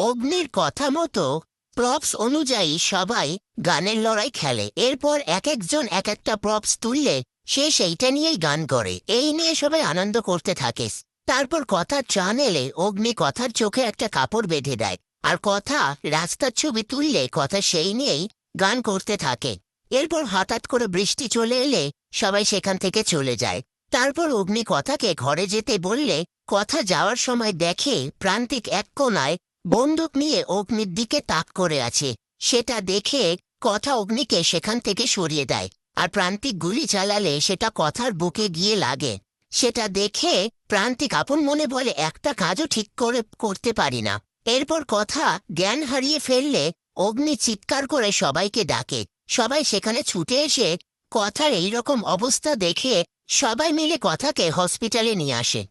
অগ্নির কথা মতো প্রপস অনুযায়ী সবাই গানের লড়াই খেলে। এরপর এক একজন এক একটা প্রপস তুললে সে সেইটা নিয়েই গান করে। এই নিয়ে সবাই আনন্দ করতে থাকে। তারপর কথার টান এলে অগ্নি কথার চোখে একটা কাপড় বেঁধে দেয়। আর কথা রাস্তার ছবি তুললে কথা সেই নিয়েই গান করতে থাকে। এরপর হঠাৎ করে বৃষ্টি চলে এলে সবাই সেখান থেকে চলে যায়। তারপর অগ্নি কথাকে ঘরে যেতে বললে কথা যাওয়ার সময় দেখে প্রান্তিক এক কোণায় বন্দুক নিয়ে অগ্নির দিকে তাক করে আছে। সেটা দেখে কথা অগ্নিকে সেখান থেকে সরিয়ে দেয়। আর প্রান্তিক গুলি চালালে সেটা কথার বুকে গিয়ে লাগে। সেটা দেখে প্রান্তিক আপন মনে বলে, একটা কাজও ঠিক করে করতে পারি না। এরপর কথা জ্ঞান হারিয়ে ফেললে অগ্নি চিৎকার করে সবাইকে ডাকে। সবাই সেখানে ছুটে এসে কথার এই রকম অবস্থা দেখে সবাই মিলে কথাকে হসপিটালে নিয়ে আসে।